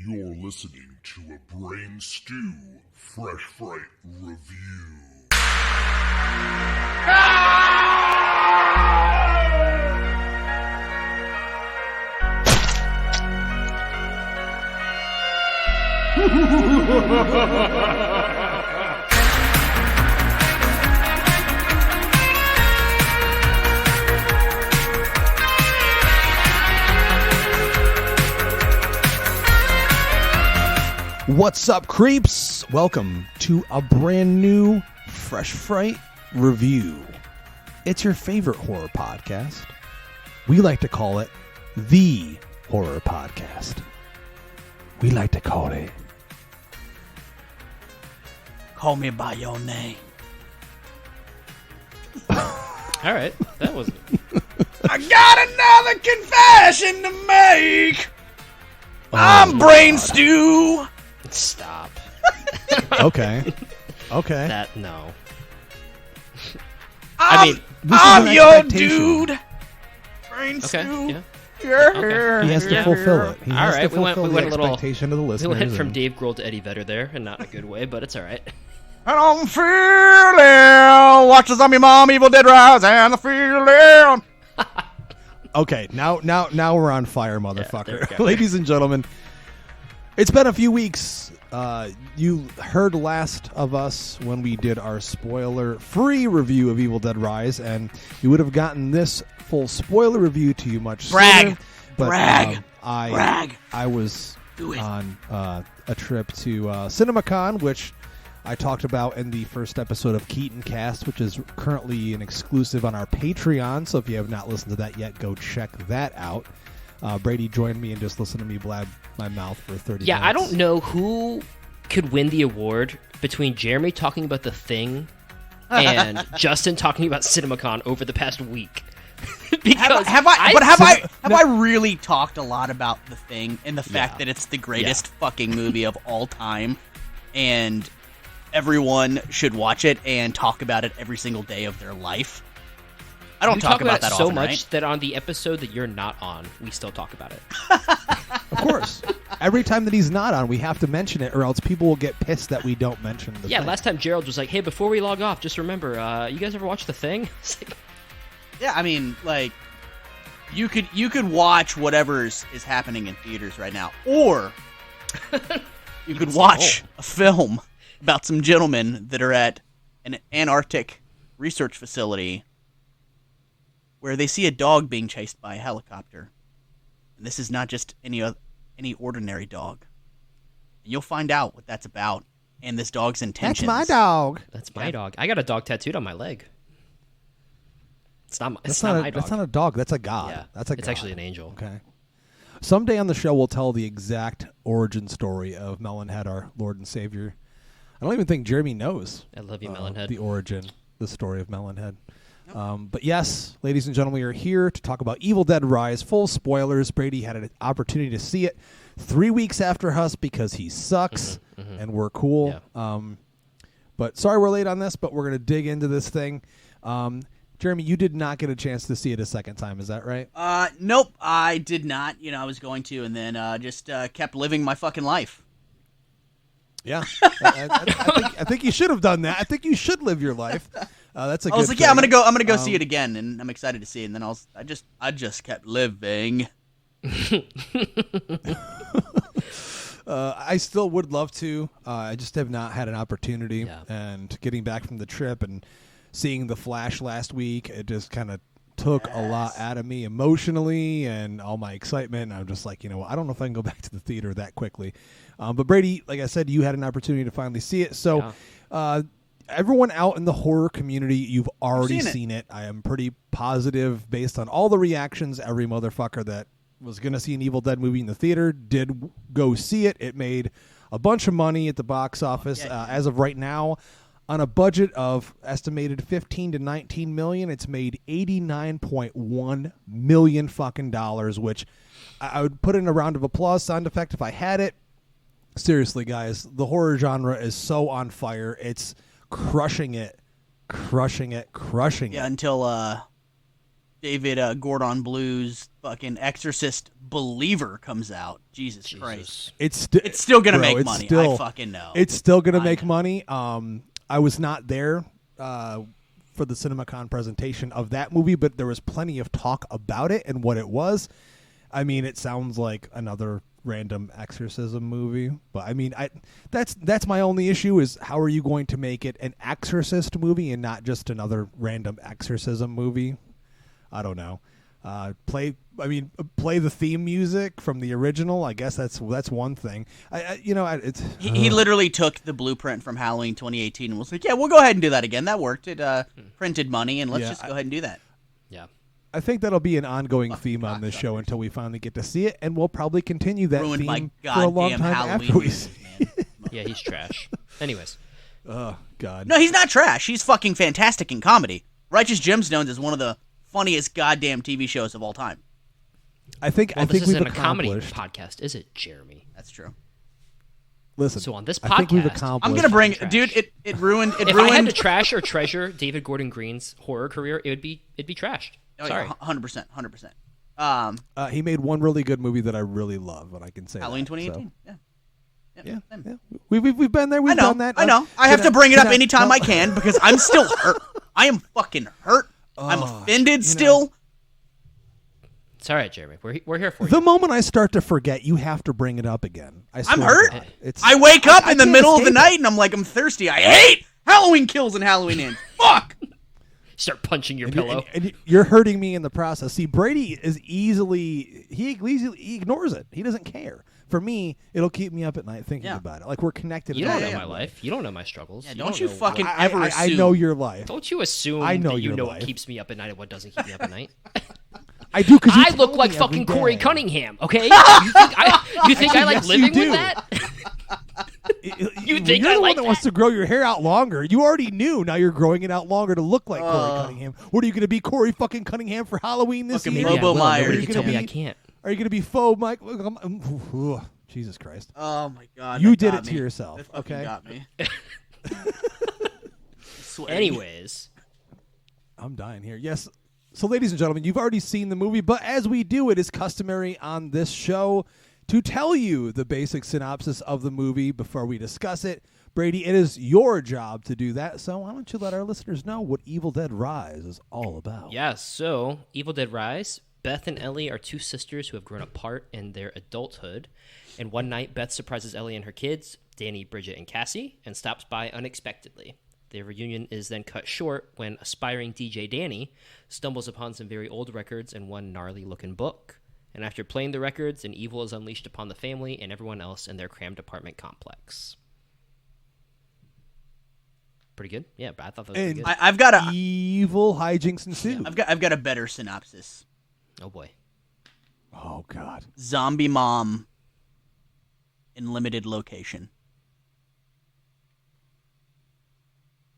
You're listening to a Brain Stew Fresh Fright Review. What's up, creeps? Welcome to a brand new Fresh Fright Review. It's your favorite horror podcast. We like to call it the horror podcast. We like to call it Call Me By Your Name. All right, that was. I got another confession to make. I'm Brain Stew. Stop. Okay. That no. I'm your dude. Brain Stew. Yeah. Yeah. He has to fulfill it. He has to we went fulfill a the little. expectation of the We listeners. went from and- Dave Grohl to Eddie Vedder there, and not in a good way, but it's all right. And I'm feeling. Watch the zombie mom, Evil Dead Rise, and the feeling. Okay, now we're on fire, motherfucker. there we go. Ladies and gentlemen, it's been a few weeks. You heard last of us when we did our spoiler-free review of Evil Dead Rise, and you would have gotten this full spoiler review to you much sooner. But, Brag. I was on a trip to CinemaCon, which I talked about in the first episode of Keaton Cast, which is currently an exclusive on our Patreon. So if you have not listened to that yet, go check that out. Brady joined me and just listened to me blab my mouth for 30 minutes. Yeah, I don't know who could win the award between Jeremy talking about The Thing and Justin talking about CinemaCon over the past week. Because Have I really talked a lot about The Thing and the fact that it's the greatest fucking movie of all time, and everyone should watch it and talk about it every single day of their life? I don't we talk about it that so often, much right? that on the episode that you're not on, we still talk about it. Of course. Every time that he's not on, we have to mention it, or else people will get pissed that we don't mention the thing. Last time Jarrod was like, "Hey, before we log off, just remember, you guys ever watch The Thing?" It's like, Yeah, I mean, like, you could watch whatever is happening in theaters right now, or you could watch a film about some gentlemen that are at an Antarctic research facility where they see a dog being chased by a helicopter. And this is not just any ordinary dog. And you'll find out what that's about and this dog's intentions. That's my dog. That's my dog. I got a dog tattooed on my leg. It's not my dog. That's not a dog. That's a god. Yeah, That's a god. it's actually an angel. Okay. Someday on the show, we'll tell the exact origin story of Melonhead, our Lord and Savior. I don't even think Jeremy knows. I love you, Melonhead. The story of Melonhead. But yes, ladies and gentlemen, we are here to talk about Evil Dead Rise. Full spoilers. Brady had an opportunity to see it 3 weeks after us because he sucks and we're cool. Yeah. But sorry we're late on this, but we're going to dig into this thing. Jeremy, you did not get a chance to see it a second time. Is that right? Nope, I did not. I was going to, and then just kept living my fucking life. Yeah. I think you should have done that. I think you should live your life. That's a good I was like, thing. yeah, I'm gonna go see it again, and I'm excited to see it. And then I just kept living. I still would love to. I just have not had an opportunity. Yeah. And getting back from the trip and seeing The Flash last week, it just kind of took a lot out of me emotionally and all my excitement. I'm just like, I don't know if I can go back to the theater that quickly. But Brady, like I said, you had an opportunity to finally see it. So everyone out in the horror community, you've already seen it. I am pretty positive based on all the reactions. Every motherfucker that was going to see an Evil Dead movie in the theater did go see it. It made a bunch of money at the box office. As of right now, on a budget of estimated 15 to 19 million, it's made 89.1 million fucking dollars, which I would put in a round of applause sound effect if I had it. Seriously, guys, the horror genre is so on fire. It's crushing it. Yeah, until David Gordon Blue's fucking Exorcist Believer comes out. Jesus Christ. It's still going to make money. I fucking know. It's still going to make money. I was not there for the CinemaCon presentation of that movie, but there was plenty of talk about it and what it was. I mean, it sounds like another random exorcism movie, but I mean, that's my only issue is how are you going to make it an exorcist movie and not just another random exorcism movie? I don't know. Play the theme music from the original. I guess that's one thing. He literally took the blueprint from Halloween 2018 and was like, "Yeah, we'll go ahead and do that again. That worked. It printed money, and let's just go ahead and do that." Yeah. I think that'll be an ongoing theme on this show until we finally get to see it, and we'll probably continue that theme for a long time after we see it. Yeah, he's trash. Anyways. Oh, God. No, he's not trash. He's fucking fantastic in comedy. Righteous Gemstones is one of the funniest goddamn TV shows of all time. I think this we've isn't a comedy accomplished. podcast, is it, Jeremy? That's true. Listen, so on this I think we've podcast, accomplished. I'm gonna bring, dude. It ruined. If I had to trash or treasure David Gordon Green's horror career, it'd be trashed. Sorry, 100%. He made one really good movie that I really love, and I can say Halloween that, 2018. So. Yeah. We've been there. We've done that. I know. I have to bring it up anytime I can because I'm still hurt. I am fucking hurt. I'm offended still. It's all right, Jeremy. We're here for you. The moment I start to forget, you have to bring it up again. I'm hurt. I wake up in the middle of the night and I'm like, I'm thirsty. I hate Halloween Kills and Halloween Ends. Fuck. Start punching your pillow. And you're hurting me in the process. See, Brady is he ignores it. He doesn't care. For me, it'll keep me up at night thinking about it. Like we're connected. You don't know my life. You don't know my struggles. Yeah, don't you fucking ever assume. I know your life. Don't you assume I know that you know life. what keeps me up at night and what doesn't keep me up at night? I do because I look like fucking Corey Cunningham. Okay, you think I like living with that? You think you're I the like one that wants to grow your hair out longer. You already knew. Now you're growing it out longer to look like Corey Cunningham. What are you going to be, Corey fucking Cunningham for Halloween this year? Robo Myers. Nobody can tell me I can't. Are you going to be faux Mike? Jesus Christ! Oh my God! You did it to yourself. That fucking got me. Anyways, I'm dying here. Yes. So, ladies and gentlemen, you've already seen the movie, but as we do, it is customary on this show to tell you the basic synopsis of the movie before we discuss it. Brady, it is your job to do that, so why don't you let our listeners know what Evil Dead Rise is all about? Yeah, so Evil Dead Rise, Beth and Ellie are two sisters who have grown apart in their adulthood, and one night Beth surprises Ellie and her kids, Danny, Bridget, and Cassie, and stops by unexpectedly. Their reunion is then cut short when aspiring DJ Danny stumbles upon some very old records and one gnarly-looking book. And after playing the records, an evil is unleashed upon the family and everyone else in their crammed apartment complex. Pretty good? Yeah, but I thought that was pretty good. I've got a evil hijinks ensue. I've got a better synopsis. Oh, boy. Oh, God. Zombie mom in limited location.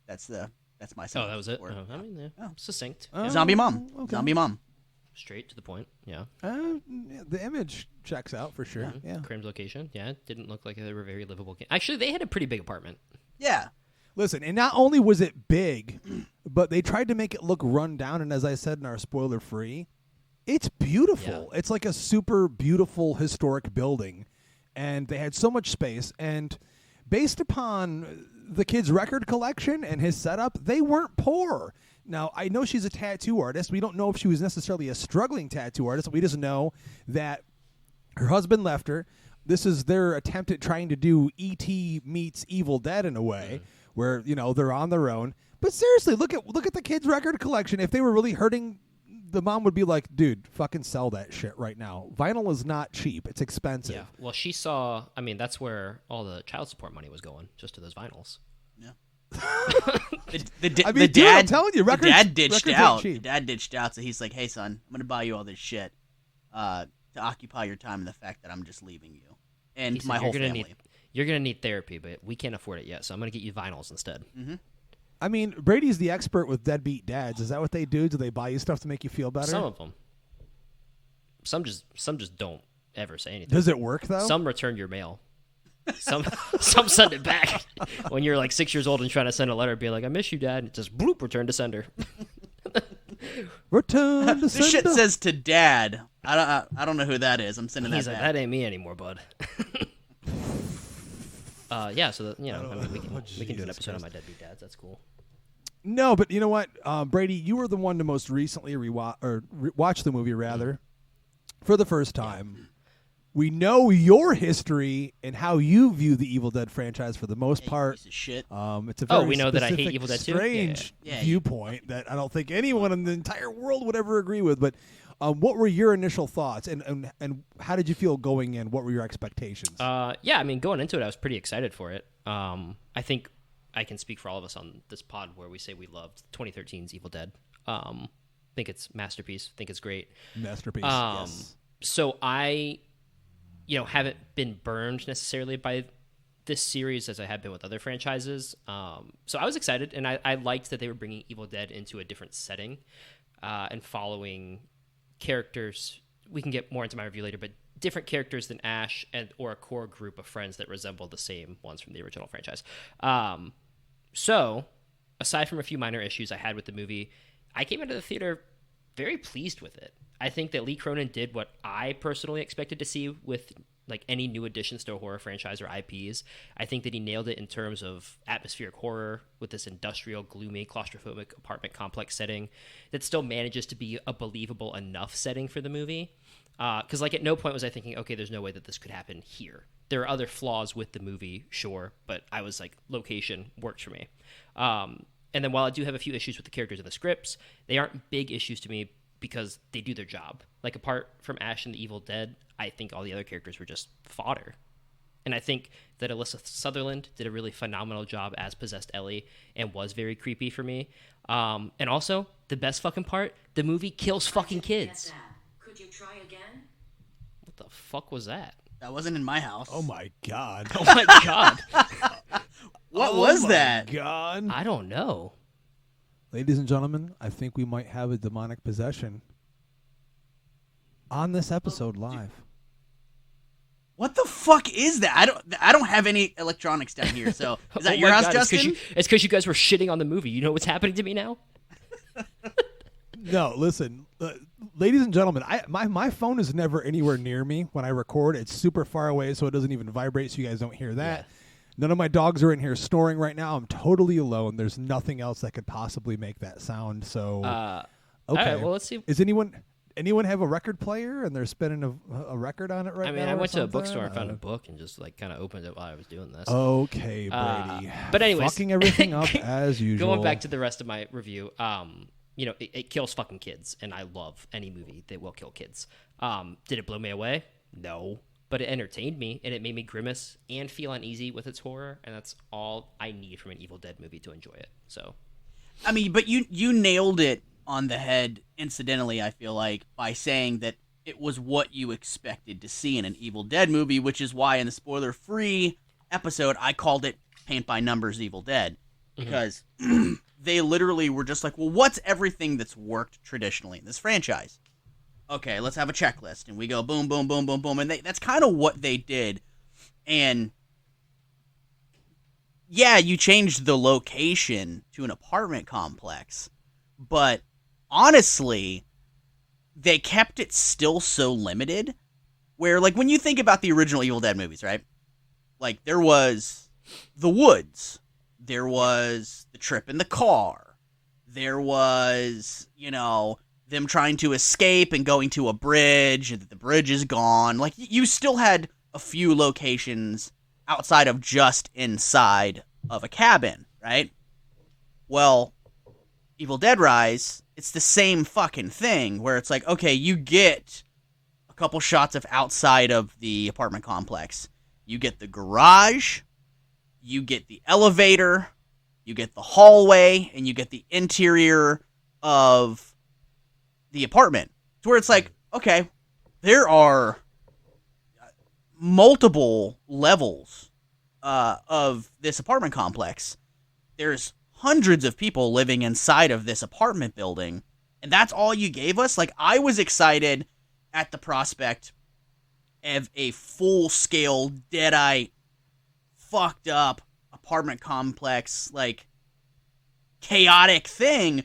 That's my synopsis. Oh, that was it? for I mean, succinct. Zombie mom. Okay. Zombie mom. Straight to the point, yeah. The image checks out for sure. Yeah. Crammed location, yeah. It didn't look like they were very livable. Actually, they had a pretty big apartment. Yeah. Listen, and not only was it big, but they tried to make it look run down, and as I said in our spoiler-free, it's beautiful. Yeah. It's like a super beautiful historic building, and they had so much space, and based upon the kid's record collection and his setup, they weren't poor. Now, I know she's a tattoo artist. We don't know if she was necessarily a struggling tattoo artist. We just know that her husband left her. This is their attempt at trying to do E.T. meets Evil Dead in a way, where, you know, they're on their own. But seriously, look at the kid's record collection. If they were really hurting, the mom would be like, dude, fucking sell that shit right now. Vinyl is not cheap. It's expensive. Yeah. Well, she saw, I mean, that's where all the child support money was going, just to those vinyls. Yeah. I'm telling you, the dad ditched out. The dad ditched out, so he's like, hey, son, I'm going to buy you all this shit to occupy your time in the fact that I'm just leaving you and my whole family. You're going to need therapy, but we can't afford it yet, so I'm going to get you vinyls instead. Mm-hmm. I mean, Brady's the expert with deadbeat dads. Is that what they do? Do they buy you stuff to make you feel better? Some of them. Some just don't ever say anything. Does it work, though? Some return your mail. Some send it back when you're like 6 years old and trying to send a letter, be like, I miss you, Dad. And it just bloop, return to sender. Return to This shit sender. says to dad. I don't know who that is. I'm sending He's that like, back. that ain't me anymore, bud. Yeah, so we can do an episode on my deadbeat dads. That's cool. No, but you know what, Brady, you were the one to most recently watch the movie rather for the first time. We know your history and how you view the Evil Dead franchise for the most part. Piece of shit. It's a very we know that I hate specific, Evil Dead too? strange Yeah. viewpoint that I don't think anyone in the entire world would ever agree with. But what were your initial thoughts, and how did you feel going in? What were your expectations? Yeah, I mean, going into it, I was pretty excited for it. I think I can speak for all of us on this pod where we say we loved 2013's Evil Dead. Think it's masterpiece. Think it's great. Masterpiece. Yes. So I, haven't been burned necessarily by this series as I have been with other franchises. So I was excited, and I liked that they were bringing Evil Dead into a different setting and following characters. We can get more into my review later, but different characters than Ash or a core group of friends that resemble the same ones from the original franchise. So aside from a few minor issues I had with the movie, I came into the theater very pleased with it. I think that Lee Cronin did what I personally expected to see with like any new additions to a horror franchise or IPs. I think that he nailed it in terms of atmospheric horror with this industrial, gloomy, claustrophobic apartment complex setting that still manages to be a believable enough setting for the movie. Because at no point was I thinking, okay, there's no way that this could happen here. There are other flaws with the movie, sure, but I was like, location works for me. And then while I do have a few issues with the characters and the scripts, they aren't big issues to me because they do their job. Like, apart from Ash and the Evil Dead, I think all the other characters were just fodder. And I think that Alyssa Sutherland did a really phenomenal job as possessed Ellie and was very creepy for me. And also, the best fucking part, the movie kills fucking kids. Could you try again? What the fuck was that? That wasn't in my house. Oh my God. Oh my god. What was that? God. I don't know. Ladies and gentlemen, I think we might have a demonic possession on this episode live. What the fuck is that? I don't have any electronics down here. So is that Oh your my house, God, Justin? It's because you guys were shitting on the movie. You know what's happening to me now? No, listen, ladies and gentlemen, my phone is never anywhere near me when I record. It's super far away, so it doesn't even vibrate, so you guys don't hear that. Yeah. None of my dogs are in here snoring right now. I'm totally alone. There's nothing else that could possibly make that sound. So, okay. All right, well, let's see. Is anyone have a record player and they're spinning a record on it right now? I mean, I went to a something? bookstore and found a book and just like kind of opened it while I was doing this. Okay, Brady. But anyways, fucking everything up as usual. Going back to the rest of my review, it kills fucking kids, and I love any movie that will kill kids. Did it blow me away? No. But it entertained me, and it made me grimace and feel uneasy with its horror, and that's all I need from an Evil Dead movie to enjoy it. So, I mean, but you nailed it on the head, incidentally, I feel like, by saying that it was what you expected to see in an Evil Dead movie, which is why in the spoiler-free episode, I called it Paint by Numbers Evil Dead. Because they literally were just like, well, what's everything that's worked traditionally in this franchise? Okay, let's have a checklist. And we go boom, boom, boom, boom, boom. And that's kind of what they did. And yeah, you changed the location to an apartment complex. But honestly, they kept it still so limited. Where, like, when you think about the original Evil Dead movies, right? Like, there was the woods. There was the trip in the car. There was, them trying to escape and going to a bridge, and the bridge is gone. Like, you still had a few locations outside of just inside of a cabin, right? Well, Evil Dead Rise, it's the same fucking thing, where it's like, okay, you get a couple shots of outside of the apartment complex. You get the garage, you get the elevator, you get the hallway, and you get the interior of the apartment. To where it's like, okay, there are multiple levels of this apartment complex. There's hundreds of people living inside of this apartment building, and that's all you gave us? Like, I was excited at the prospect of a full-scale, deadite, fucked up apartment complex, like, chaotic thing.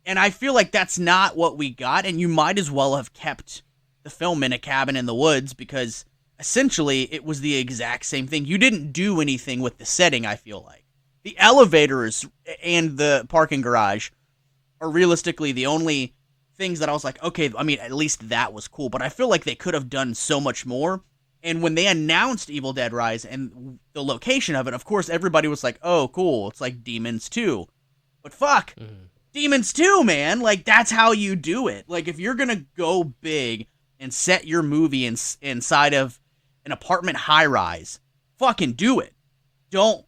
And I feel like that's not what we got, and you might as well have kept the film in a cabin in the woods, because essentially it was the exact same thing. You didn't do anything with the setting, I feel like. The elevators and the parking garage are realistically the only things that I was like, okay, I mean, at least that was cool, but I feel like they could have done so much more. And when they announced Evil Dead Rise and the location of it, of course, everybody was like, oh, cool, it's like Demons 2. But fuck, Demons 2, man. Like, that's how you do it. Like, if you're going to go big and set your movie inside of an apartment high-rise, fucking do it. Don't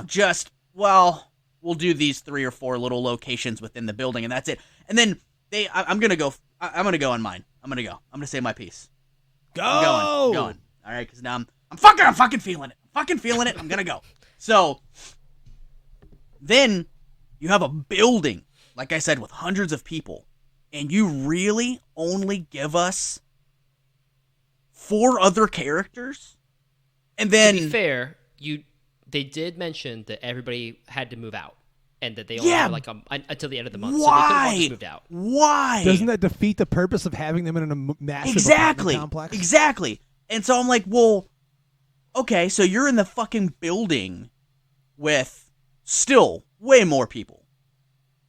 just, well, we'll do these 3 or 4 little locations within the building, and that's it. And then I'm going to go on mine. I'm going to say my piece. Go! I'm going. All right, because now I'm fucking feeling it. I'm going to go. So, then you have a building, like I said, with hundreds of people, and you really only give us 4 other characters? And then, to be fair, they did mention that everybody had to move out, and that they only had until the end of the month. Why? So they could have all just moved out. Why? Doesn't that defeat the purpose of having them in a massive apartment complex? Exactly. And so I'm like, well, okay, so you're in the fucking building with still way more people.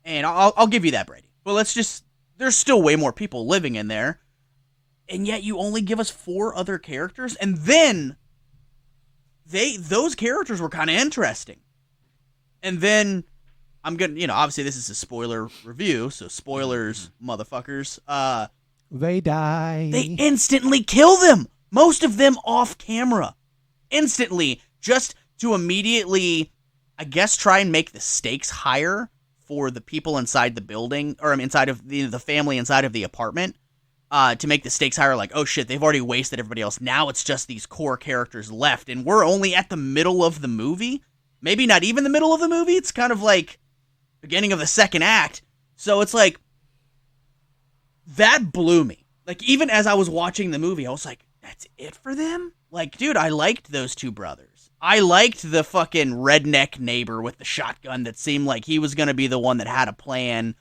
And I'll give you that, Brady. But there's still way more people living in there. And yet you only give us 4 other characters? And then those characters were kind of interesting. And then I'm going to, obviously this is a spoiler review, so spoilers, motherfuckers. They die. They instantly kill them. Most of them off camera. Instantly. Just to immediately, I guess, try and make the stakes higher for the people inside the building, or inside of the family inside of the apartment, to make the stakes higher, like, oh shit, they've already wasted everybody else. Now it's just these core characters left, and we're only at the middle of the movie. Maybe not even the middle of the movie. It's kind of like beginning of the second act. So it's like, that blew me. Like, even as I was watching the movie, I was like, that's it for them? Like, dude, I liked those 2 brothers. I liked the fucking redneck neighbor with the shotgun that seemed like he was going to be the one that had a plan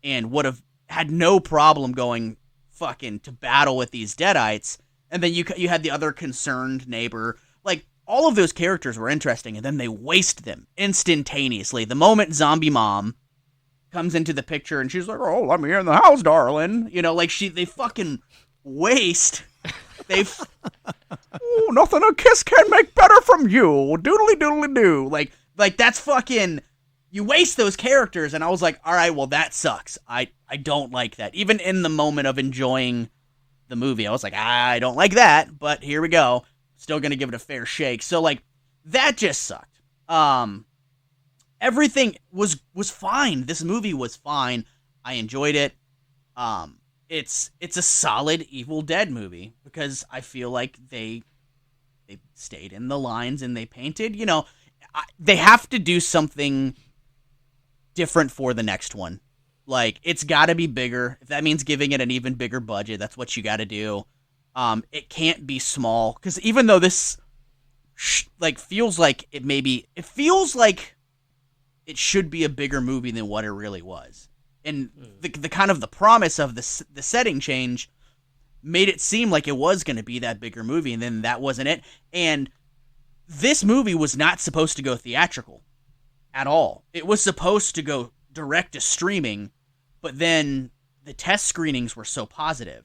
and would have had no problem going fucking to battle with these Deadites. And then you had the other concerned neighbor. Like, all of those characters were interesting, and then they waste them instantaneously. The moment Zombie Mom comes into the picture and she's like, oh, let me in the house, darling. They fucking waste. Oh, nothing a kiss can make better from you. Doodly doodly doo. Like that's fucking, you waste those characters, and I was like, all right, well, that sucks. I don't like that. Even in the moment of enjoying the movie, I was like, I don't like that, but here we go. Still gonna give it a fair shake. So, like, that just sucked. Everything was fine. This movie was fine. I enjoyed it. It's a solid Evil Dead movie, because I feel like they stayed in the lines and they painted. They have to do something different for the next one. Like, it's got to be bigger. If that means giving it an even bigger budget, that's what you got to do. It can't be small, because even though this feels like it feels like it should be a bigger movie than what it really was. And the kind of the promise of the setting change made it seem like it was going to be that bigger movie, and then that wasn't it. And this movie was not supposed to go theatrical at all. It was supposed to go direct to streaming, but then the test screenings were so positive.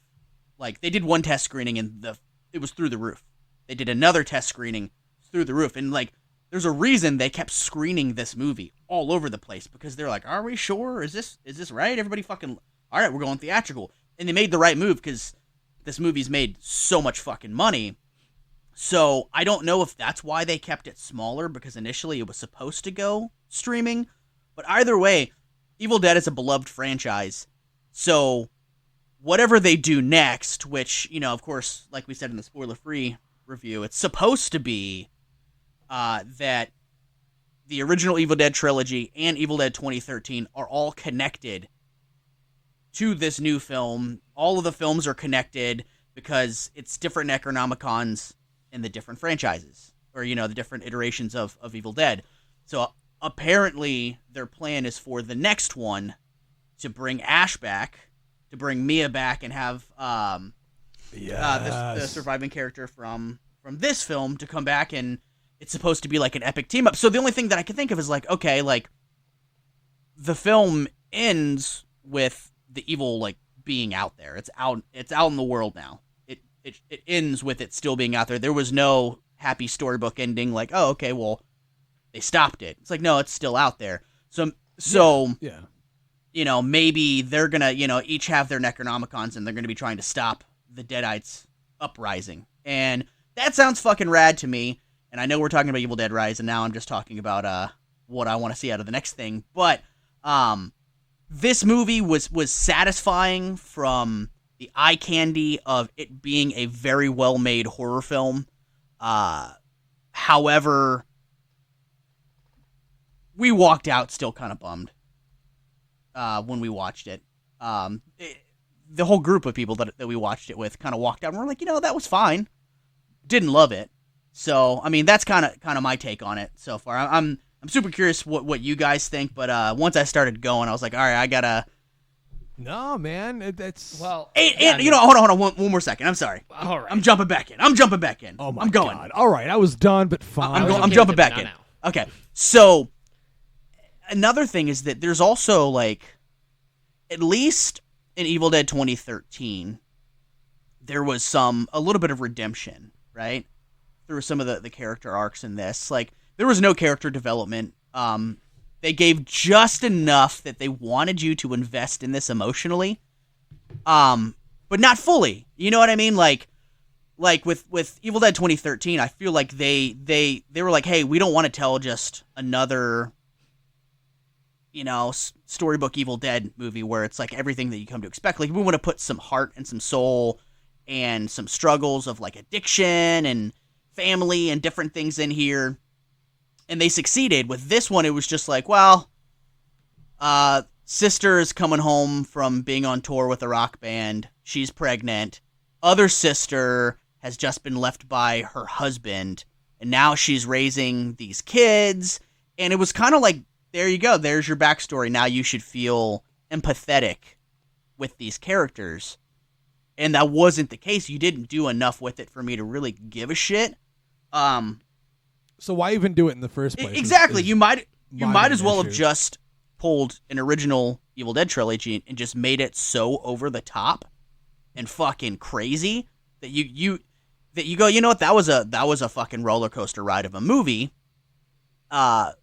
Like, they did one test screening and it was through the roof. They did another test screening through the roof, and like, there's a reason they kept screening this movie all over the place, because they're like, are we sure? Is this right? Everybody fucking, all right, we're going theatrical. And they made the right move, because this movie's made so much fucking money. So I don't know if that's why they kept it smaller, because initially it was supposed to go streaming. But either way, Evil Dead is a beloved franchise. So whatever they do next, which, of course, like we said in the spoiler-free review, it's supposed to be that the original Evil Dead trilogy and Evil Dead 2013 are all connected to this new film. All of the films are connected because it's different Necronomicons in the different franchises, or, the different iterations of Evil Dead. So apparently their plan is for the next one to bring Ash back, to bring Mia back, and have the surviving character from this film to come back, and it's supposed to be like an epic team up. So the only thing that I can think of is like, okay, like the film ends with the evil like being out there. It's out in the world now. It ends with it still being out there. There was no happy storybook ending like, oh, okay, well, they stopped it. It's like, no, it's still out there. So yeah. You know, maybe they're gonna, you know, each have their Necronomicons, and they're gonna be trying to stop the Deadites uprising. And that sounds fucking rad to me. And I know we're talking about Evil Dead Rise, and now I'm just talking about what I want to see out of the next thing. But this movie was satisfying from the eye candy of it being a very well-made horror film. However, we walked out still kind of bummed when we watched it. The whole group of people that we watched it with kind of walked out and we're like, you know, that was fine. Didn't love it. So, I mean, that's kind of my take on it so far. I'm super curious what you guys think, but once I started going, I was like, all right, I gotta. No, man, that's Well, And you know, hold on, one more second. I'm sorry. All right. I'm jumping back in. Oh my I'm going. God. All right, I was done, but fine. I'm jumping back in. Okay, so another thing is that there's also like, at least in Evil Dead 2013, there was a little bit of redemption, right? Through some of the character arcs in this. Like, there was no character development. They gave just enough that they wanted you to invest in this emotionally, but not fully. You know what I mean? Like with Evil Dead 2013, I feel like they were like, hey, we don't want to tell just another, you know, storybook Evil Dead movie where it's like everything that you come to expect. Like, we want to put some heart and some soul and some struggles of like addiction and family and different things in here. And they succeeded. With this one, it was just like, well, sister is coming home from being on tour with a rock band. She's pregnant. Other sister has just been left by her husband, and now she's raising these kids. And it was kind of like, there you go. There's your backstory. Now you should feel empathetic with these characters. And that wasn't the case. You didn't do enough with it for me to really give a shit. So why even do it in the first place? Exactly. You might as well have issue. just pulled an original Evil Dead trilogy and just made it so over the top and fucking crazy that you go, you know what, that was a fucking roller coaster ride of a movie. But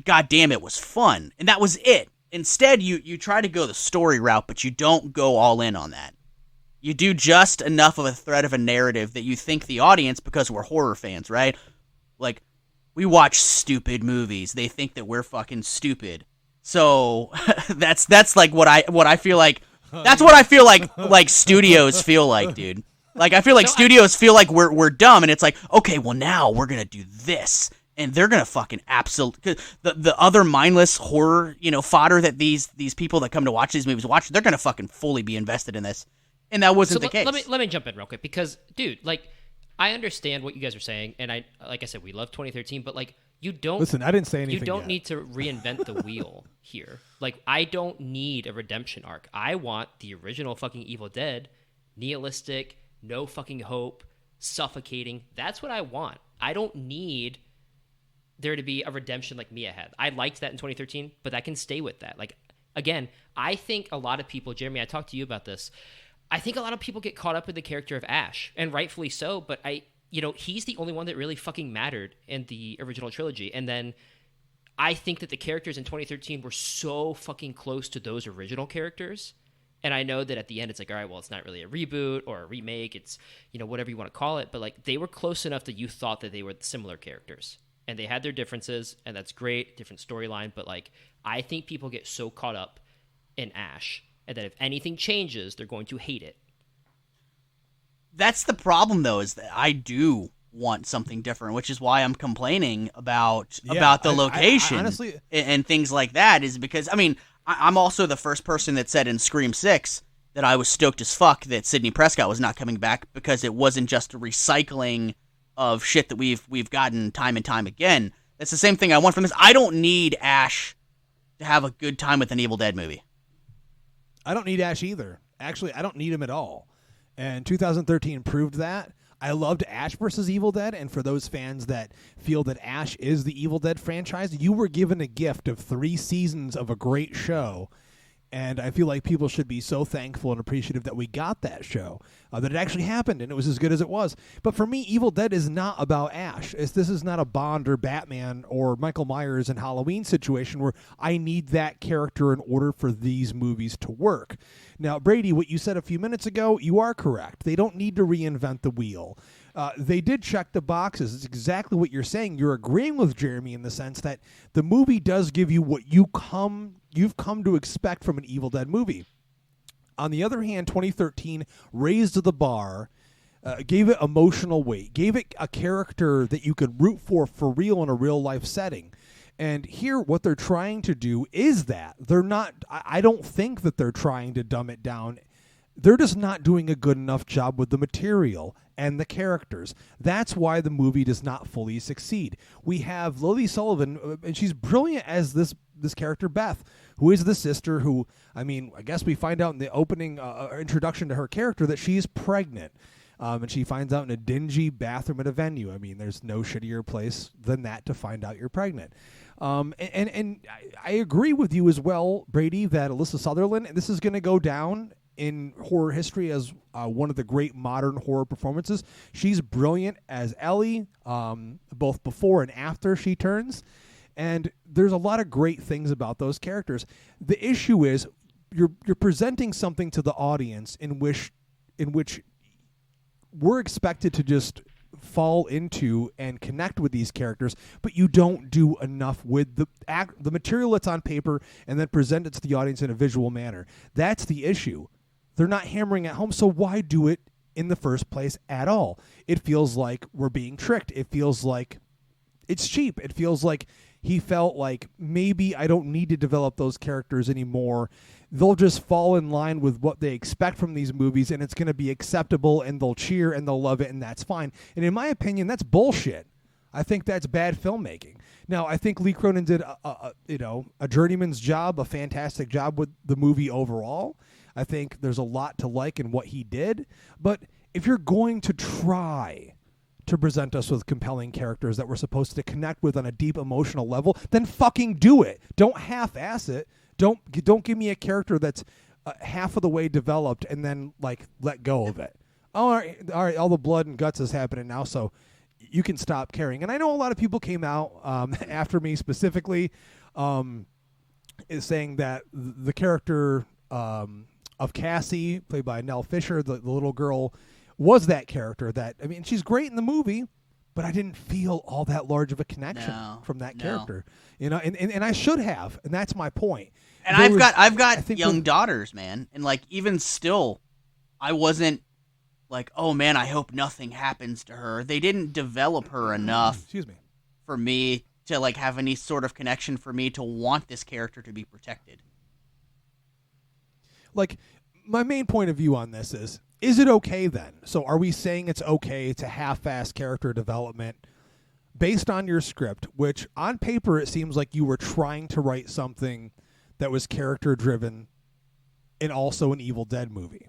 goddamn, it was fun, and that was it. Instead, you try to go the story route, but you don't go all in on that. You do just enough of a thread of a narrative that you think the audience, because we're horror fans, right? Like, we watch stupid movies. They think that we're fucking stupid. So that's like what I feel like. That's what I feel like studios feel like, dude. Like, I feel like studios feel like we're dumb, and it's like, okay, well, now we're gonna do this, and they're gonna fucking absolutely the other mindless horror, you know, fodder that these people that come to watch these movies watch, they're gonna fucking fully be invested in this, and that wasn't the case. Let me jump in real quick, because, dude, like, I understand what you guys are saying, and like I said, we love 2013, but like, you don't listen. I didn't say anything. You don't yet. need to reinvent the wheel here. Like, I don't need a redemption arc. I want the original fucking Evil Dead, nihilistic, no fucking hope, suffocating. That's what I want. I don't need there to be a redemption like Mia had. I liked that in 2013, but I can stay with that. Like, again, I think a lot of people, Jeremy, I talked to you about this. I think a lot of people get caught up with the character of Ash, and rightfully so, but he's the only one that really fucking mattered in the original trilogy. And then I think that the characters in 2013 were so fucking close to those original characters. And I know that at the end it's like, all right, well, it's not really a reboot or a remake. It's, you know, whatever you want to call it. But like, they were close enough that you thought that they were similar characters. And they had their differences, and that's great, different storyline. But like, I think people get so caught up in Ash, and that if anything changes, they're going to hate it. That's the problem, though, is that I do want something different, which is why I'm complaining about the location I honestly, and things like that, is because, I mean, I'm also the first person that said in Scream 6 that I was stoked as fuck that Sidney Prescott was not coming back, because it wasn't just a recycling of shit that we've gotten time and time again. That's the same thing I want from this. I don't need Ash to have a good time with an Evil Dead movie. I don't need Ash either. Actually, I don't need him at all. And 2013 proved that. I loved Ash vs. Evil Dead, and for those fans that feel that Ash is the Evil Dead franchise, you were given a gift of 3 seasons of a great show. And I feel like people should be so thankful and appreciative that we got that show, that it actually happened and it was as good as it was. But for me, Evil Dead is not about Ash. This is not a Bond or Batman or Michael Myers and Halloween situation where I need that character in order for these movies to work. Now, Brady, what you said a few minutes ago, you are correct. They don't need to reinvent the wheel. They did check the boxes. It's exactly what you're saying. You're agreeing with Jeremy in the sense that the movie does give you what you've come to expect from an Evil Dead movie. On the other hand, 2013 raised the bar, gave it emotional weight, gave it a character that you could root for real in a real-life setting. And here, what they're trying to do is that. They're not. I don't think that they're trying to dumb it down. They're just not doing a good enough job with the material and the characters. That's why the movie does not fully succeed. We have Lily Sullivan, and she's brilliant as this character, Beth, who is the sister who, I guess we find out in the opening introduction to her character that she's pregnant. And she finds out in a dingy bathroom at a venue. There's no shittier place than that to find out you're pregnant. And I agree with you as well, Brady, that Alyssa Sutherland, this is going to go down in horror history as one of the great modern horror performances. She's brilliant as Ellie, both before and after she turns. And there's a lot of great things about those characters. The issue is you're presenting something to the audience in which we're expected to just fall into and connect with these characters, but you don't do enough with the material that's on paper and then present it to the audience in a visual manner. That's the issue. They're not hammering at home, so why do it in the first place at all? It feels like we're being tricked. It feels like it's cheap. It feels like he felt like maybe I don't need to develop those characters anymore. They'll just fall in line with what they expect from these movies, and it's going to be acceptable, and they'll cheer, and they'll love it, and that's fine. And in my opinion, that's bullshit. I think that's bad filmmaking. Now, I think Lee Cronin did a journeyman's job, a fantastic job with the movie overall. I think there's a lot to like in what he did. But if you're going to try to present us with compelling characters that we're supposed to connect with on a deep emotional level, then fucking do it. Don't half-ass it. Don't give me a character that's half of the way developed and then let go of it. All right, all the blood and guts is happening now, so you can stop caring. And I know a lot of people came out after me specifically is saying that the character of Cassie, played by Nell Fisher, the little girl, was that character that, she's great in the movie, but I didn't feel all that large of a connection from that character. And I should have, and that's my point. And I've got young daughters, man, and even still, I wasn't like, oh man, I hope nothing happens to her. They didn't develop her enough for me to have any sort of connection for me to want this character to be protected. My main point of view on this is it okay then? So are we saying it's okay to half-ass character development based on your script, which on paper it seems like you were trying to write something that was character-driven and also an Evil Dead movie?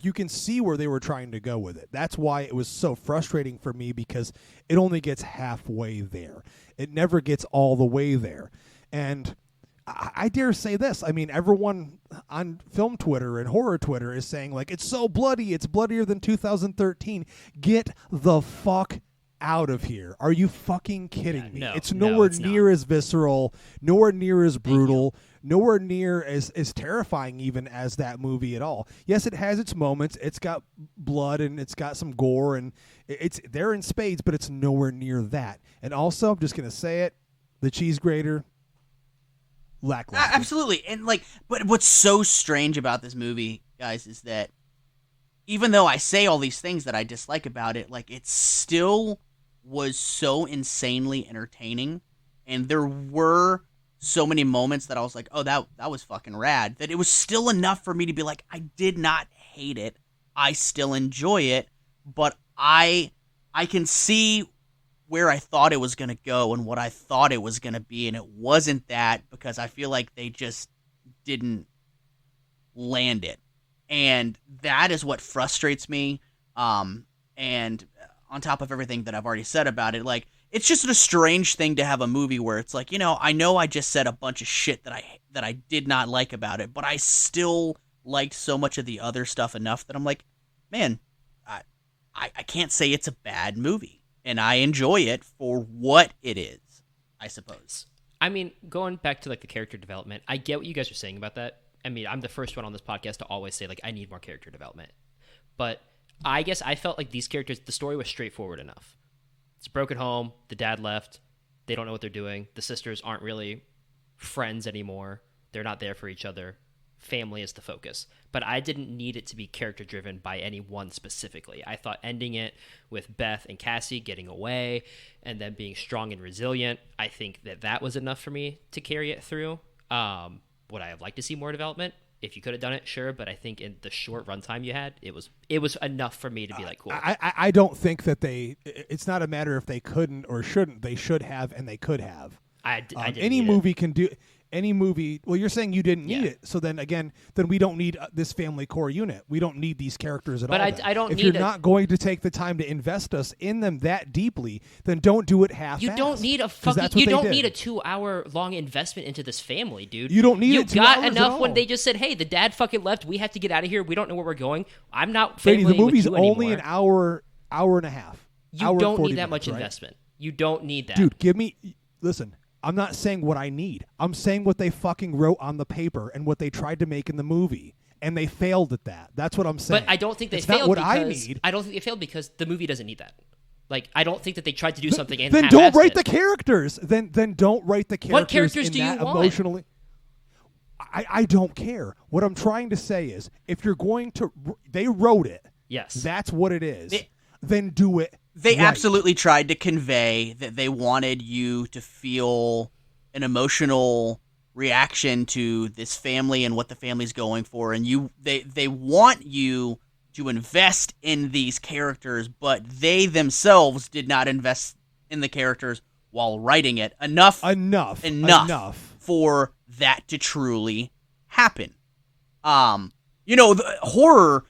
You can see where they were trying to go with it. That's why it was so frustrating for me, because it only gets halfway there. It never gets all the way there. And I dare say this. Everyone on film Twitter and horror Twitter is saying, it's so bloody. It's bloodier than 2013. Get the fuck out of here. Are you fucking kidding me? No, it's nowhere near as visceral, nowhere near as brutal, nowhere near as terrifying even as that movie at all. Yes, it has its moments. It's got blood and it's got some gore, and it's there in spades, but it's nowhere near that. And also, I'm just going to say it, the cheese grater, lackluster. Absolutely. And but what's so strange about this movie, guys, is that even though I say all these things that I dislike about it, it still was so insanely entertaining, and there were so many moments that I was like, oh, that was fucking rad, that it was still enough for me to be like, I did not hate it. I still enjoy it, but I can see where I thought it was going to go and what I thought it was going to be, and it wasn't that, because I feel like they just didn't land it. And that is what frustrates me. And on top of everything that I've already said about it, like, it's just a strange thing to have a movie where it's like, I know I just said a bunch of shit that I did not like about it, but I still liked so much of the other stuff enough that I'm like, man, I can't say it's a bad movie, and I enjoy it for what it is, I suppose. I mean, going back to like the character development, I get what you guys are saying about that. I mean, I'm the first one on this podcast to always say, like, I need more character development. But I guess I felt like these characters, the story was straightforward enough. It's a broken home. The dad left. They don't know what they're doing. The sisters aren't really friends anymore. They're not there for each other. Family is the focus. But I didn't need it to be character-driven by anyone specifically. I thought ending it with Beth and Cassie getting away and then being strong and resilient, I think that was enough for me to carry it through. Would I have liked to see more development? If you could have done it, sure. But I think in the short runtime you had, it was enough for me to be like, cool. I don't think that it's not a matter if they couldn't or shouldn't. They should have, and they could have. I didn't any need movie it. can do. Any movie, well, you're saying you didn't need it. So then again, we don't need this family core unit. We don't need these characters at all. But I don't if need you're not going to take the time to invest us in them that deeply, then don't do it half-assed. You don't need a fucking. You don't need a 2-hour long investment into this family, dude. You don't need You it 2 got hours enough at when all. they just said, "Hey, the dad fucking left. We have to get out of here. We don't know where we're going. I'm not family Brady, the movie's with you only anymore." an hour and a half. You hour don't 40 need that much minutes, right? investment. You don't need that, Dude, listen. I'm not saying what I need. I'm saying what they fucking wrote on the paper and what they tried to make in the movie, and they failed at that. That's what I'm saying. But I don't think they it's failed. not what because, I need. I don't think they failed because the movie doesn't need that. Like, I don't think that they tried to do something and then half-assed don't write it. the characters. Then don't write the characters. What characters in do you that want? Emotionally. I don't care. What I'm trying to say is, if you're going to, they wrote it. Yes, that's what it is. Then do it. They right. absolutely tried to convey that they wanted you to feel an emotional reaction to this family and what the family's going for, and they want you to invest in these characters, but they themselves did not invest in the characters while writing it enough for that to truly happen. The horror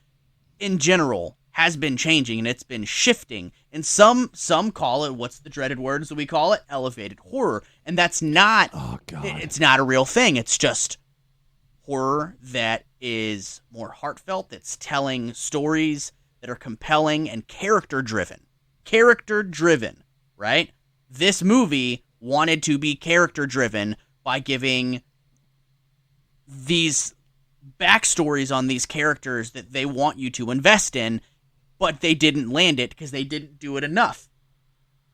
in general has been changing, and it's been shifting. And some call it, what's the dreaded words that we call it? Elevated horror. And that's not, it's not a real thing. It's just horror that is more heartfelt, that's telling stories that are compelling and character-driven. Character-driven, right? This movie wanted to be character-driven by giving these backstories on these characters that they want you to invest in, but they didn't land it because they didn't do it enough.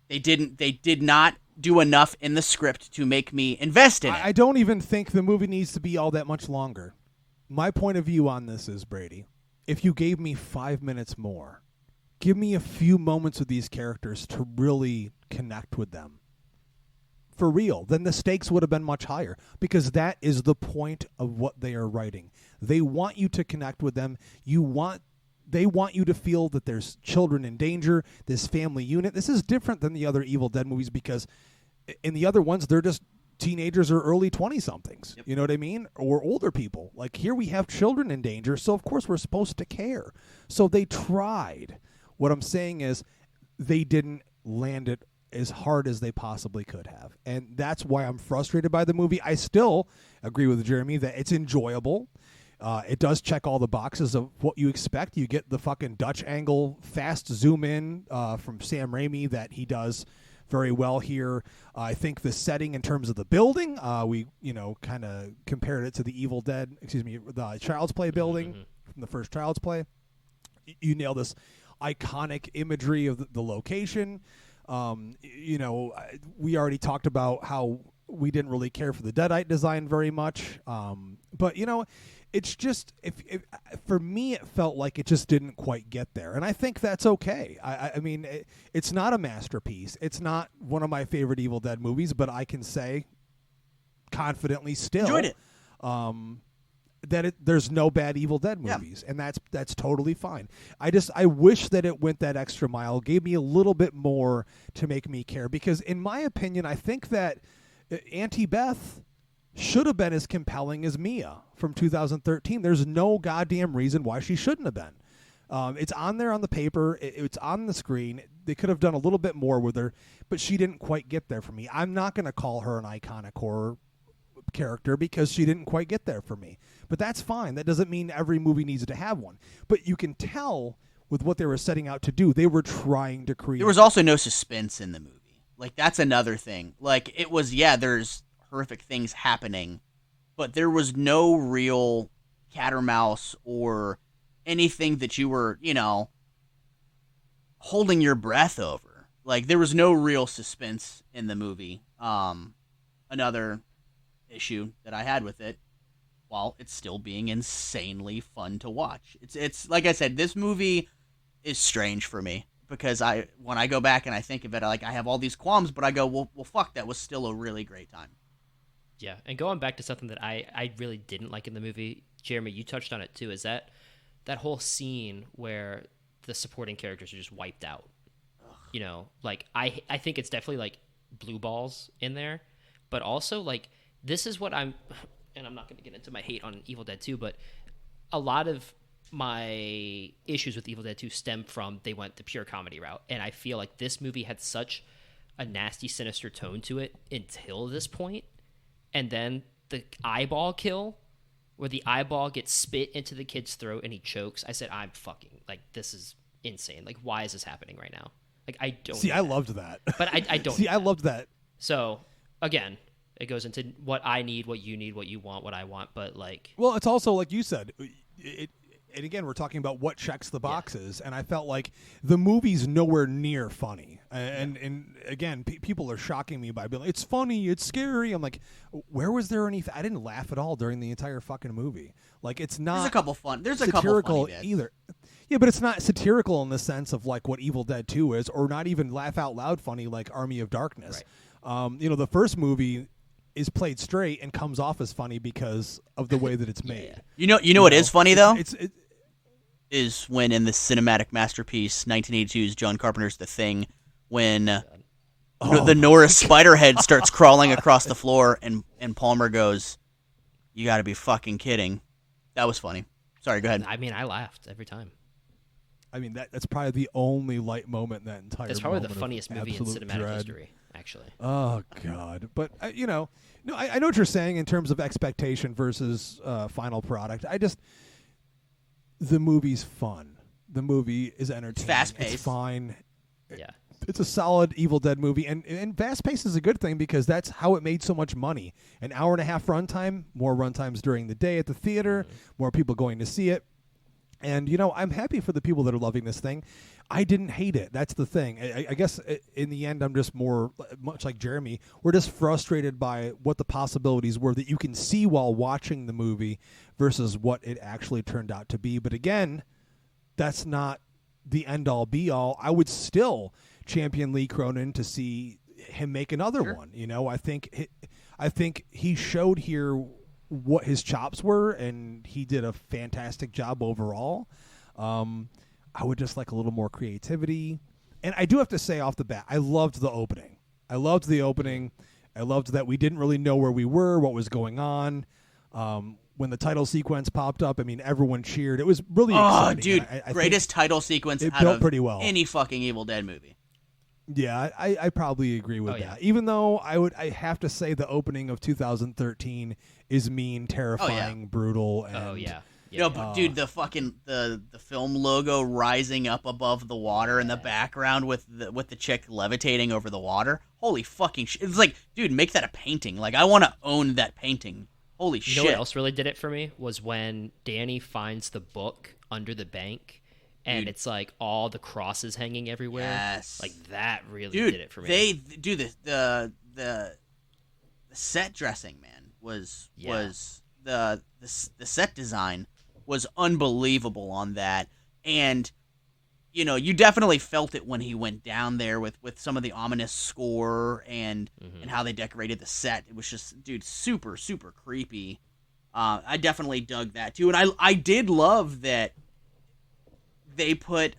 They did not do enough in the script to make me invest in it. I don't even think the movie needs to be all that much longer. My point of view on this is, Brady, if you gave me 5 minutes more, give me a few moments with these characters to really connect with them. For real, then the stakes would have been much higher, because that is the point of what they are writing. They want you to connect with them. They want you to feel that there's children in danger, this family unit. This is different than the other Evil Dead movies, because in the other ones, they're just teenagers or early 20-somethings. Yep. You know what I mean? Or older people. Like, here we have children in danger, so of course we're supposed to care. So they tried. What I'm saying is they didn't land it as hard as they possibly could have. And that's why I'm frustrated by the movie. I still agree with Jeremy that it's enjoyable. It does check all the boxes of what you expect. You get the fucking Dutch angle, fast zoom in from Sam Raimi that he does very well here. I think the setting in terms of the building, we kind of compared it to the the Child's Play building from the first Child's Play. You nail this iconic imagery of the location. We already talked about how we didn't really care for the Deadite design very much. But it's just, if for me, it felt like it just didn't quite get there. And I think that's okay. I mean, it's not a masterpiece. It's not one of my favorite Evil Dead movies, but I can say confidently still enjoyed it. That there's no bad Evil Dead movies, and that's totally fine. I wish that it went that extra mile, gave me a little bit more to make me care, because in my opinion, I think that Auntie Beth should have been as compelling as Mia from 2013. There's no goddamn reason why she shouldn't have been. It's on there on the paper. It's on the screen. They could have done a little bit more with her, but she didn't quite get there for me. I'm not going to call her an iconic horror character because she didn't quite get there for me. But that's fine. That doesn't mean every movie needs to have one. But you can tell with what they were setting out to do, they were trying to create. There was also no suspense in the movie. Like, that's another thing. Like, it was, there's horrific things happening, but there was no real cat or mouse or anything that you were, holding your breath over. Like, there was no real suspense in the movie. Another issue that I had with it, while it's still being insanely fun to watch. It's like I said, this movie is strange for me because when I go back and I think of it, I have all these qualms, but I go, well, fuck, that was still a really great time. Yeah, and going back to something that I really didn't like in the movie, Jeremy, you touched on it too, is that whole scene where the supporting characters are just wiped out. Like I think it's definitely like blue balls in there, but also like this is what I'm not going to get into my hate on Evil Dead 2, but a lot of my issues with Evil Dead 2 stem from they went the pure comedy route, and I feel like this movie had such a nasty, sinister tone to it until this point, and then the eyeball kill where the eyeball gets spit into the kid's throat and he chokes. I said, I'm fucking, like, this is insane. Like, why is this happening right now? Like, I don't see. I loved that, but I don't see. I loved that. So again, it goes into what I need, what you need, what you want, what I want. But like, well, it's also like you said. And again, we're talking about what checks the boxes, and I felt like the movie's nowhere near funny. And again, people are shocking me by being like, it's funny, it's scary. I'm like, where was there any? I didn't laugh at all during the entire fucking movie. Like, it's not. There's a couple fun. There's a satirical couple funny bits. Either. Yeah, but it's not satirical in the sense of like what Evil Dead 2 is, or not even laugh out loud funny like Army of Darkness. Right. The first movie is played straight and comes off as funny because of the way that it's made. You know what is funny though? It is when in the cinematic masterpiece 1982's John Carpenter's The Thing, when the Norris spider head starts crawling across the floor and Palmer goes, "You got to be fucking kidding." That was funny. Sorry, go ahead. I mean, I laughed every time. I mean, that's probably the only light moment in that entire. That's probably the moment funniest movie in cinematic dread. history, actually. Oh God! But I know what you're saying in terms of expectation versus final product. The movie's fun. The movie is entertaining. It's fast-paced. It's fine. Yeah. It's a solid Evil Dead movie, and fast-paced is a good thing because that's how it made so much money. An hour and a half runtime, more runtimes during the day at the theater, more people going to see it. And, I'm happy for the people that are loving this thing. I didn't hate it. That's the thing. I guess in the end, I'm just more, much like Jeremy, we're just frustrated by what the possibilities were that you can see while watching the movie versus what it actually turned out to be. But again, that's not the end-all, be-all. I would still champion Lee Cronin to see him make another one. I think he showed here what his chops were, and he did a fantastic job overall. I would just like a little more creativity. And I do have to say off the bat, I loved the opening. I loved that we didn't really know where we were, what was going on. When the title sequence popped up, I mean, everyone cheered. It was really exciting. Dude, greatest title sequence it out built of pretty well. any fucking Evil Dead movie. Yeah, I probably agree with that. Even though I have to say the opening of 2013 is mean, terrifying, brutal. And, But dude, the fucking the film logo rising up above the water in the background with the chick levitating over the water. Holy fucking shit! It's like, dude, make that a painting. Like, I want to own that painting. Holy shit! You know what else really did it for me was when Danny finds the book under the bank. And it's like all the crosses hanging everywhere. Yes. Like, that really did it for me. They do the set dressing, man, was the set design was unbelievable on that. And you definitely felt it when he went down there with some of the ominous score and how they decorated the set. It was just, dude, super, super creepy. I definitely dug that too. And I did love that they put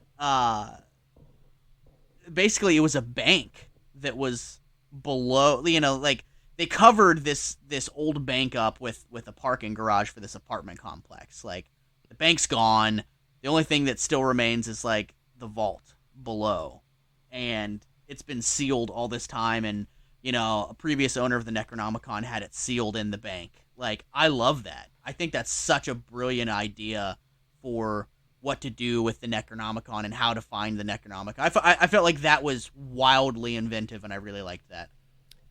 basically it was a bank that was below, like they covered this old bank up with a parking garage for this apartment complex. Like, the bank's gone. The only thing that still remains is like the vault below, and it's been sealed all this time. And a previous owner of the Necronomicon had it sealed in the bank. Like, I love that. I think that's such a brilliant idea for what to do with the Necronomicon and how to find the Necronomicon. I felt like that was wildly inventive, and I really liked that.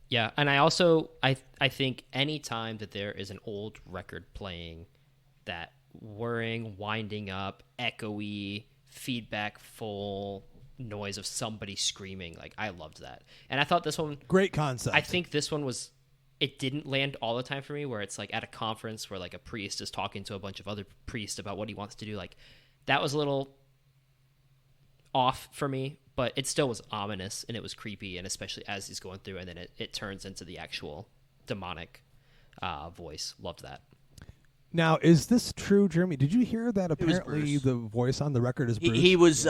Yeah, and I also I think any time that there is an old record playing, that whirring, winding up, echoey, feedback full noise of somebody screaming, like, I loved that. And I thought this one, great concept. I think this one was, it didn't land all the time for me, where it's like at a conference where like a priest is talking to a bunch of other priests about what he wants to do. Like, that was a little off for me, but it still was ominous and it was creepy, and especially as he's going through, and then it turns into the actual demonic voice. Loved that. Now, is this true, Jeremy? Did you hear that apparently Bruce. the voice on the record is Bruce? He was,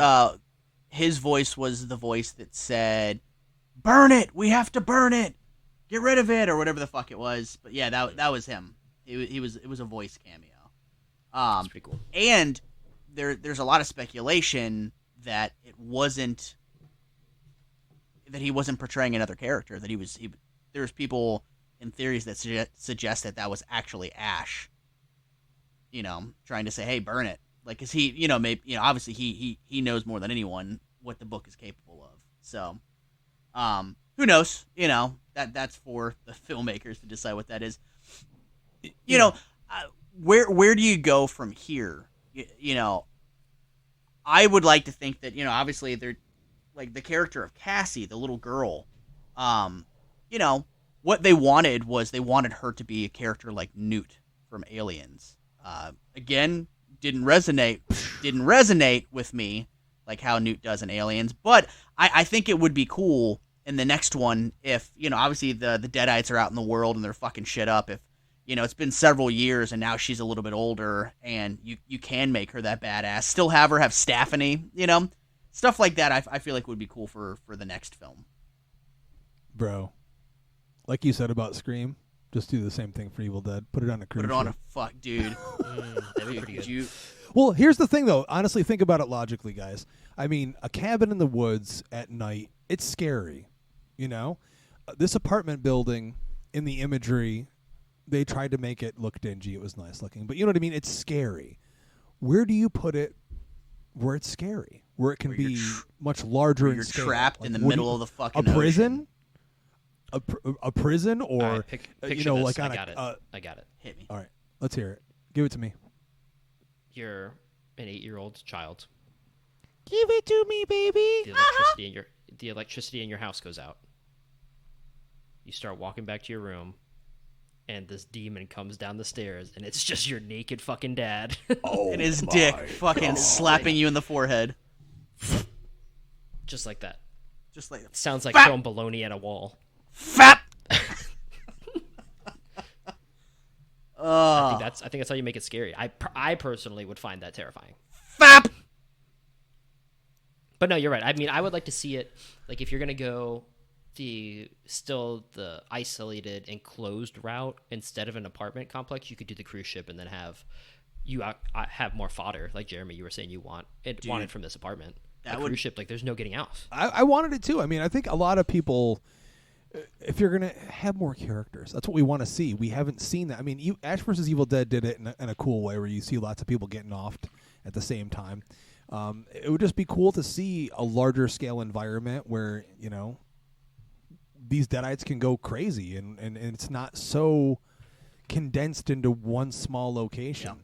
his voice was the voice that said, "Burn it! We have to burn it! Get rid of it!" or whatever the fuck it was. But yeah, that was him. It was a voice cameo. That's pretty cool. And there's a lot of speculation that he wasn't portraying another character. That there's people in theories that suggest that was actually Ash. Trying to say, "Hey, burn it!" Like, 'cause he, maybe, obviously he knows more than anyone what the book is capable of. So, who knows? That's for the filmmakers to decide what that is. Where do you go from here? I would like to think that, obviously they're like the character of Cassie, the little girl. What they wanted was they wanted her to be a character like Newt from Aliens. Again, didn't resonate with me like how Newt does in Aliens, but I think it would be cool in the next one if, obviously the Deadites are out in the world and they're fucking shit up. If, it's been several years and now she's a little bit older and you can make her that badass, still have her have Staphany, stuff like that. I feel like would be cool for the next film. Bro, like you said about Scream, just do the same thing for Evil Dead. Put it on a cruise Put it on ship. a fuck, dude. That'd be pretty good. Well, here's the thing, though. Honestly, think about it logically, guys. I mean, a cabin in the woods at night, it's scary, This apartment building, in the imagery, they tried to make it look dingy. It was nice looking. But you know what I mean? It's scary. Where do you put it where it's scary? Where it can be much larger and You're scale? trapped Like, in the what do middle you- of the fucking a prison? ocean. A prison, or All right, picture like this. on I got it. a. I got it. Hit me. All right, let's hear it. Give it to me. You're an 8-year-old child. Give it to me, baby. The electricity in your house goes out. You start walking back to your room, and this demon comes down the stairs, and it's just your naked fucking dad. And his dick fucking slapping you in the forehead. Just like that. Just like that. Sounds like Fap! throwing baloney at a wall. Fap! I think that's how you make it scary. I personally would find that terrifying. Fap! But no, you're right. I mean, I would like to see it, like, if you're gonna go the isolated enclosed route instead of an apartment complex, you could do the cruise ship and then have more fodder, like Jeremy, you were saying you wanted from this apartment. Cruise ship, like, there's no getting out. I wanted it too. I mean, I think a lot of people, if you're gonna have more characters, that's what we want to see. We haven't seen that. I mean, Ash vs. Evil Dead did it in a cool way, where you see lots of people getting offed at the same time. It would just be cool to see a larger scale environment where these Deadites can go crazy and it's not so condensed into one small location. Yeah.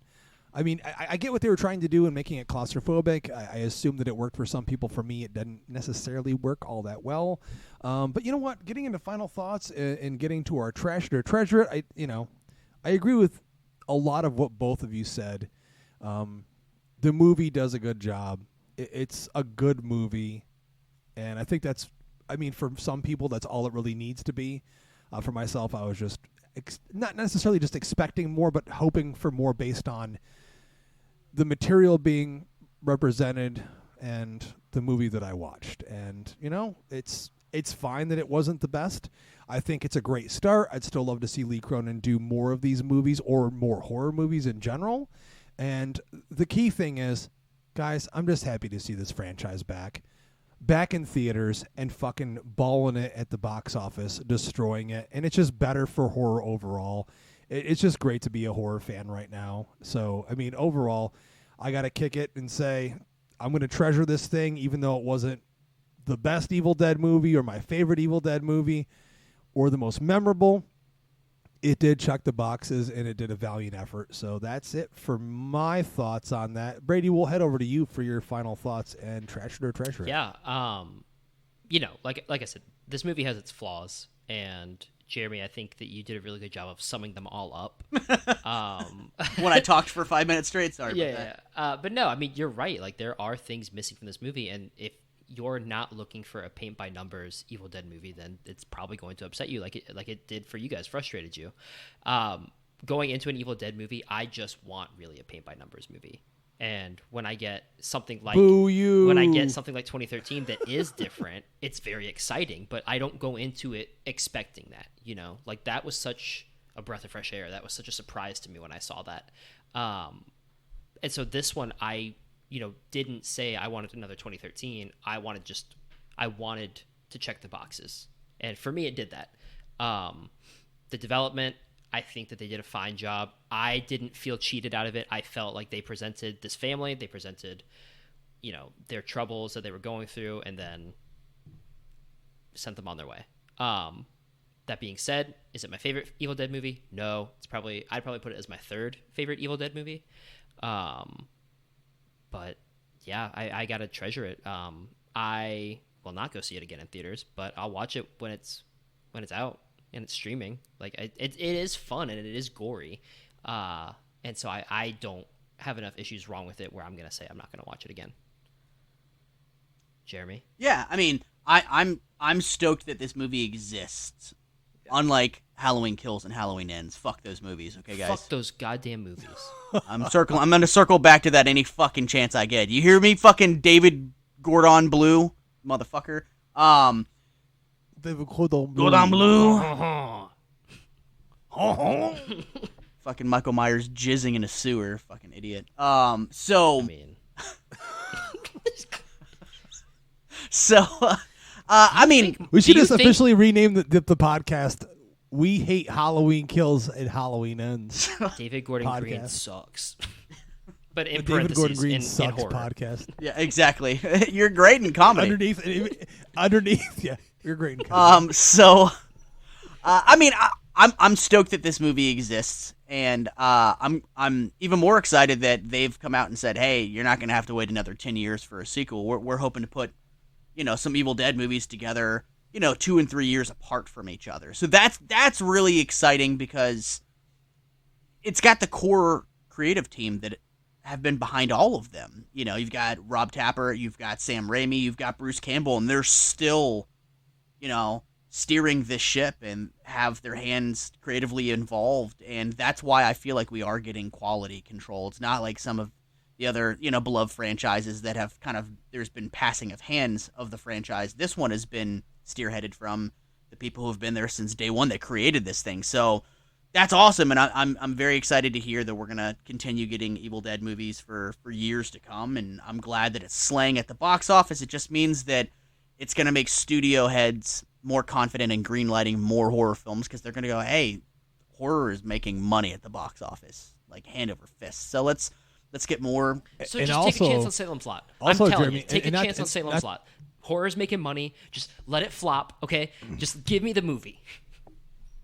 I mean, I get what they were trying to do in making it claustrophobic. I assume that it worked for some people. For me, it didn't necessarily work all that well. But you know what? Getting into final thoughts and getting to our treasure it, I agree with a lot of what both of you said. The movie does a good job. It's a good movie. And I think for some people, that's all it really needs to be. For myself, I was just not necessarily just expecting more, but hoping for more based on the material being represented and the movie that I watched. And, it's fine that it wasn't the best. I think it's a great start. I'd still love to see Lee Cronin do more of these movies or more horror movies in general. And the key thing is, guys, I'm just happy to see this franchise back in theaters and fucking balling it at the box office, destroying it. And it's just better for horror overall. It's just great to be a horror fan right now. So, I mean, overall, I got to kick it and say I'm going to treasure this thing, even though it wasn't the best Evil Dead movie or my favorite Evil Dead movie or the most memorable. It did check the boxes, and it did a valiant effort. So that's it for my thoughts on that. Brady, we'll head over to you for your final thoughts and trash it or treasure it. Yeah, you know, like I said, this movie has its flaws, and Jeremy, I think that you did a really good job of summing them all up. When I talked for 5 minutes straight, sorry about that. Yeah. But no, I mean, you're right. Like, there are things missing from this movie, and if you're not looking for a paint-by-numbers Evil Dead movie, then it's probably going to upset you like it did for you guys, frustrated you. Going into an Evil Dead movie, I just want really a paint-by-numbers movie. And when I get something like Boo you. When I get something like 2013 that is different, it's very exciting, but I don't go into it expecting that, you know? Like, that was such a breath of fresh air. That was such a surprise to me when I saw that. And so this one, I didn't say I wanted another 2013. I wanted to check the boxes. And for me, it did that. The development, I think that they did a fine job. I didn't feel cheated out of it. I felt like they presented this family, they presented, their troubles that they were going through, and then sent them on their way. That being said, is it my favorite Evil Dead movie? No. I'd probably put it as my third favorite Evil Dead movie. But yeah, I gotta treasure it. I will not go see it again in theaters, but I'll watch it when it's out and it's streaming. Like, it is fun and it is gory, and so I don't have enough issues wrong with it where I'm gonna say I'm not gonna watch it again. Jeremy? Yeah, I mean, I'm stoked that this movie exists. Unlike Halloween Kills and Halloween Ends. Fuck those movies, okay, guys? Fuck those goddamn movies. I'm gonna circle back to that any fucking chance I get. You hear me, fucking David Gordon Blue, motherfucker? David Gordon Blue. Fucking Michael Myers jizzing in a sewer, fucking idiot. So. I mean. So. I mean, we should just officially rename the podcast "We Hate Halloween Kills and Halloween Ends." David Gordon Green sucks. But in David Gordon parentheses, Green sucks in horror. podcast. Yeah, exactly. You're great in comedy. Underneath, yeah, you're great in comedy. I mean, I'm stoked that this movie exists, and I'm even more excited that they've come out and said, "Hey, you're not going to have to wait another 10 years for a sequel. We're hoping to put, some Evil Dead movies together, 2 and 3 years apart from each other." So that's really exciting because it's got the core creative team that have been behind all of them. You've got Rob Tapper, you've got Sam Raimi, you've got Bruce Campbell, and they're still, steering this ship and have their hands creatively involved. And that's why I feel like we are getting quality control. It's not like some of the other, beloved franchises that have there's been passing of hands of the franchise. This one has been spearheaded from the people who have been there since day one that created this thing. So that's awesome, and I'm very excited to hear that we're gonna continue getting Evil Dead movies for years to come. And I'm glad that it's slaying at the box office. It just means that it's gonna make studio heads more confident in greenlighting more horror films because they're gonna go, hey, horror is making money at the box office, like hand over fist. So let's get more. So and just also, take a chance on Salem's Lot. Also, I'm telling Jeremy, you, take a chance on Salem's Lot. Horror's making money. Just let it flop, okay? Just give me the movie.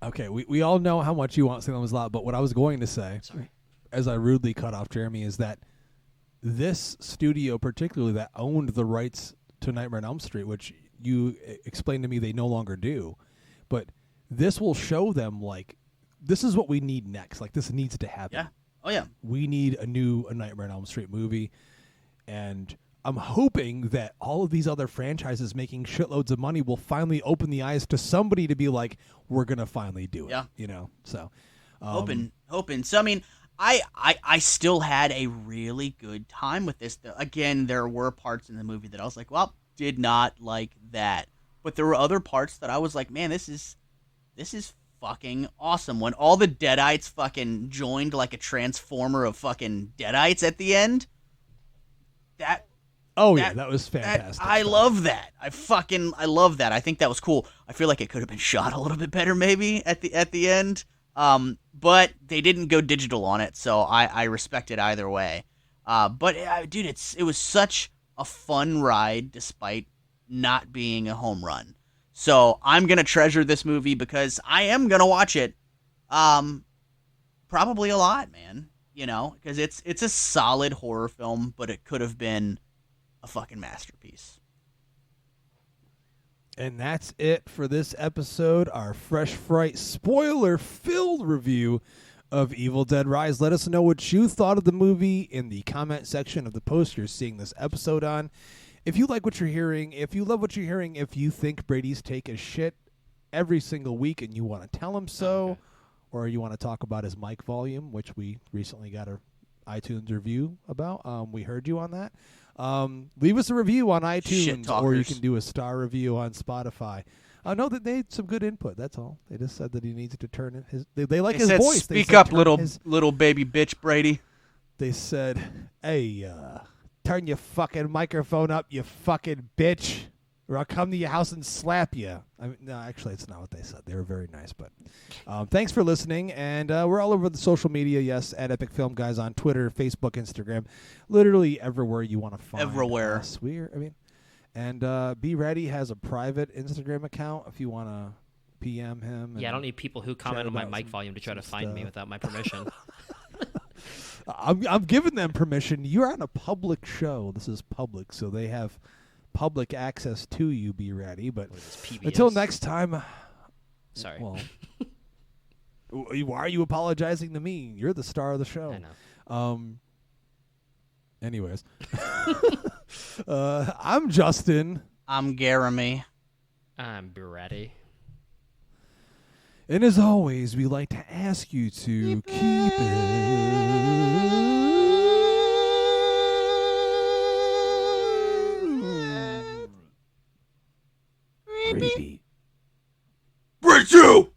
Okay, we all know how much you want Salem's Lot, but what I was going to say, as I rudely cut off Jeremy, is that this studio particularly that owned the rights to Nightmare on Elm Street, which you explained to me they no longer do, but this will show them, like, this is what we need next. Like, this needs to happen. Yeah. Oh, yeah. We need a Nightmare on Elm Street movie, and I'm hoping that all of these other franchises making shitloads of money will finally open the eyes to somebody to be like, we're going to finally do it. Yeah. So. Hoping. So, I mean, I still had a really good time with this. Again, there were parts in the movie that I was like, well, did not like that. but there were other parts that I was like, man, this is fucking awesome. When all the Deadites fucking joined like a transformer of fucking Deadites at the end, that was fantastic. I love that. I love that. I think that was cool. I feel like it could have been shot a little bit better maybe at the end. But they didn't go digital on it, so I respect it either way. Dude, it was such a fun ride despite not being a home run. So I'm going to treasure this movie because I am going to watch it probably a lot, man. You know, because it's a solid horror film, but it could have been a fucking masterpiece. And that's it for this episode, our Fresh Fright spoiler-filled review of Evil Dead Rise. Let us know what you thought of the movie in the comment section of the post you're seeing this episode on. If you like what you're hearing, if you love what you're hearing, if you think Brady's take is shit every single week and you want to tell him so, or you want to talk about his mic volume, which we recently got an iTunes review about, we heard you on that. Leave us a review on iTunes, or you can do a star review on Spotify. I know that they had some good input. That's all. They just said that he needs to turn his. They like his voice. Speak up, little baby bitch, Brady. They said, "Hey, turn your fucking microphone up, you fucking bitch, or I'll come to your house and slap you." I mean, no, actually, it's not what they said. They were very nice, but thanks for listening. And we're all over the social media. Yes, at Epic Film Guys on Twitter, Facebook, Instagram, literally everywhere you want to find everywhere. us. And B-Ratty has a private Instagram account if you want to PM him. Yeah, I don't need people who comment on my mic volume to try to find me without my permission. I'm giving them permission. You're on a public show. This is public, so they have public access to you, B-Ratty. But until next time. Sorry. Well, why are you apologizing to me? You're the star of the show. I know. Anyways. I'm Justin. I'm Jeremy. I'm B-Ratty. And as always, we like to ask you to keep it creepy. Break you!